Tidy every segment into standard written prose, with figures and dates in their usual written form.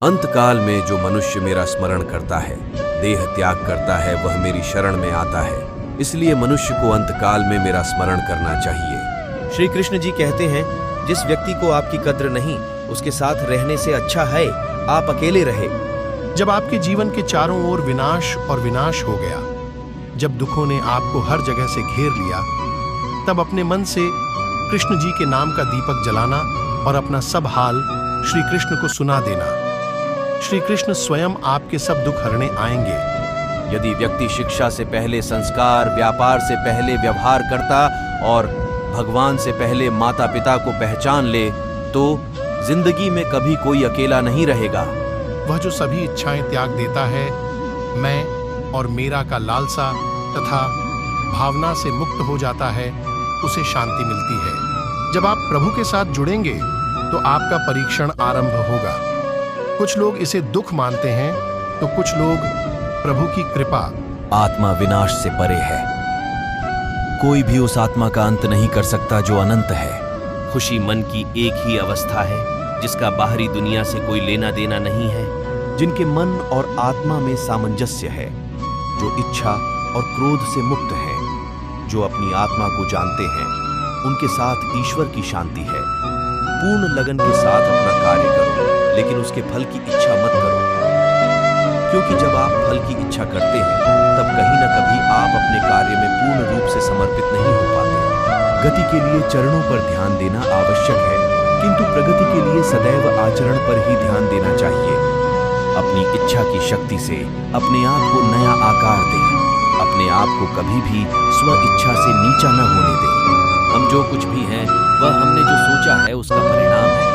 अंतकाल में जो मनुष्य मेरा स्मरण करता है, देह त्याग करता है, वह मेरी शरण में आता है। इसलिए मनुष्य को अंतकाल में मेरा स्मरण करना चाहिए। श्री कृष्ण जी कहते हैं, जिस व्यक्ति को आपकी कद्र नहीं, उसके साथ रहने से अच्छा है आप अकेले रहे। जब आपके जीवन के चारों ओर विनाश और विनाश हो गया, जब दुखों ने आपको हर जगह से घेर लिया, तब अपने मन से कृष्ण जी के नाम का दीपक जलाना और अपना सब हाल श्री कृष्ण को सुना देना। श्री कृष्ण स्वयं आपके सब दुख हरने आएंगे। यदि व्यक्ति शिक्षा से पहले संस्कार, व्यापार से पहले व्यवहार करता और भगवान से पहले माता पिता को पहचान ले, तो जिंदगी में कभी कोई अकेला नहीं रहेगा। वह जो सभी इच्छाएं त्याग देता है, मैं और मेरा का लालसा तथा भावना से मुक्त हो जाता है, उसे शांति मिलती है। जब आप प्रभु के साथ जुड़ेंगे तो आपका परीक्षण आरंभ होगा। कुछ लोग इसे दुख मानते हैं तो कुछ लोग प्रभु की कृपा। आत्मा विनाश से परे है। कोई भी उस आत्मा का अंत नहीं कर सकता जो अनंत है। खुशी मन की एक ही अवस्था है, जिसका बाहरी दुनिया से कोई लेना देना नहीं है। जिनके मन और आत्मा में सामंजस्य है, जो इच्छा और क्रोध से मुक्त है, जो अपनी आत्मा को जानते हैं, उनके साथ ईश्वर की शांति है। पूर्ण लगन के साथ अपना कार्य करो, लेकिन उसके फल की इच्छा मत करो, क्योंकि जब आप फल की इच्छा करते हैं तब कहीं न कभी आप अपने कार्य में पूर्ण रूप से समर्पित नहीं हो पाते। गति के लिए चरणों पर ध्यान देना आवश्यक है, किंतु प्रगति के लिए सदैव आचरण पर ही ध्यान देना चाहिए। अपनी इच्छा की शक्ति से अपने आप को नया आकार दें। अपने आप को कभी भी स्व इच्छा से नीचा न होने दें। हम जो कुछ भी हैं, वह हमने जो सोचा है उसका परिणाम है।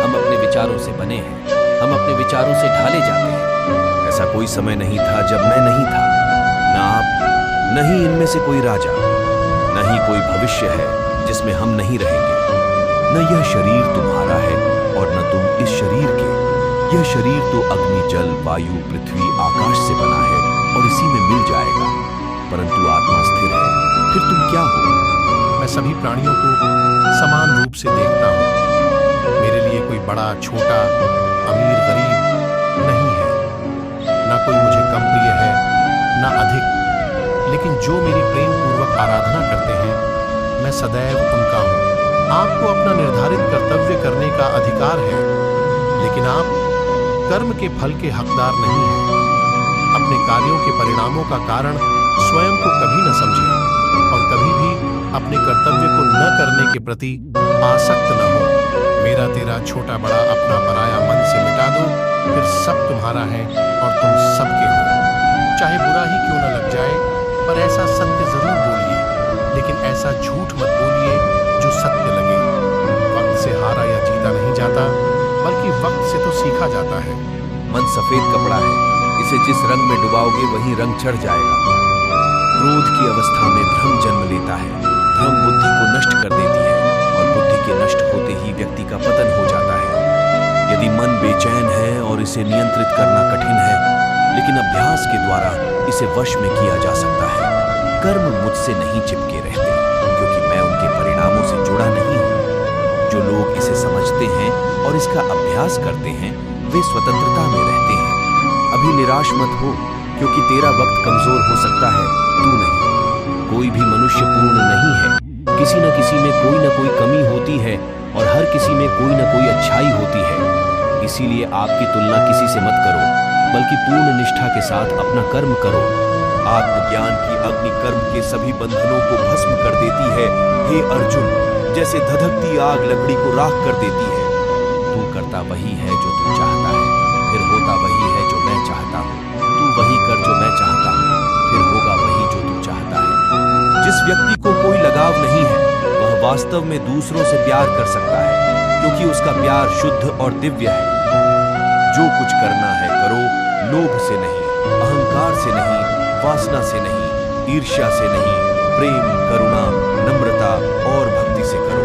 हम अपने विचारों से बने हैं, हम अपने विचारों से ढाले जाते हैं। ऐसा कोई समय नहीं था जब मैं नहीं था, न आप, न ही इनमें से कोई राजा, न ही कोई भविष्य है जिसमें हम नहीं रहेंगे। न यह शरीर तुम्हारा है और न तुम इस शरीर के। यह शरीर तो अग्नि, जल, वायु, पृथ्वी, आकाश से बना है और इसी में मिल जाएगा, परंतु आत्मा स्थिर है। फिर तुम क्या हो? मैं सभी प्राणियों को समान रूप से देखता हूँ। मेरे लिए कोई बड़ा, छोटा, अमीर, गरीब नहीं है। ना कोई मुझे कम प्रिय है, ना अधिक। लेकिन जो मेरी प्रेम पूर्वक आराधना करते हैं, मैं सदैव उनका हूँ। आपको अपना निर्धारित कर्तव्य करने का अधिकार है, लेकिन आप कर्म के फल के हकदार नहीं हैं। अपने कार्यों के परिणामों का कारण स्वयं को कभी न समझें और कभी भी अपने कर्तव्य को न करने के प्रति आसक्त न हो। मेरा तेरा, छोटा बड़ा, अपना पराया मन से मिटा दो, फिर सब तुम्हारा है और तुम सबके हो। चाहे बुरा ही क्यों न लग जाए, पर ऐसा सत्य जरूर बोलिए, लेकिन ऐसा झूठ मत बोलिए जो सत्य लगे। वक्त से हारा या जीता नहीं जाता, बल्कि वक्त से तो सीखा जाता है। मन सफेद कपड़ा है, इसे जिस रंग में डुबाओगे वही रंग चढ़ जाएगा। क्रोध की अवस्था में भ्रम जन्म लेता है। भ्रम बुद्धि को नष्ट कर देती है और बुद्धि के नष्ट होते ही व्यक्ति का पतन हो जाता है। यदि मन बेचैन है और इसे नियंत्रित करना कठिन है, लेकिन अभ्यास के द्वारा इसे वश में किया जा सकता है। कर्म मुझसे नहीं चिपके रहते, क्योंकि मैं उनके परिणामों से जुड़ा नहीं हूँ। जो लोग इसे समझते हैं और इसका अभ्यास करते हैं, वे स्वतंत्रता में रहते हैं। अभी निराश मत हो, क्योंकि तेरा वक्त कमजोर हो सकता है, तू नहीं। कोई भी मनुष्य पूर्ण नहीं है। किसी न किसी में कोई न कोई कमी होती है और हर किसी में कोई न कोई अच्छाई होती है। इसीलिए आपकी तुलना किसी से मत करो, बल्कि पूर्ण निष्ठा के साथ अपना कर्म करो। आत्मज्ञान की अग्नि कर्म के सभी बंधनों को भस्म कर देती है। हे अर्जुन, जैसे धधकती आग लकड़ी को राख कर देती है। तू करता वही है जो तू चाहता है, फिर होता वही है जो मैं चाहता हूँ। तू वही कर जो मैं चाहता हूँ, फिर होगा वही जो तू चाहता है। जिस व्यक्ति को कोई लगाव नहीं है, वह वास्तव में दूसरों से प्यार कर सकता है, क्योंकि उसका प्यार शुद्ध और दिव्य है। जो कुछ करना है करो, लोभ से नहीं, अहंकार से नहीं, वासना से नहीं, ईर्ष्या से नहीं, प्रेम, करुणा, नम्रता और भक्ति से करो।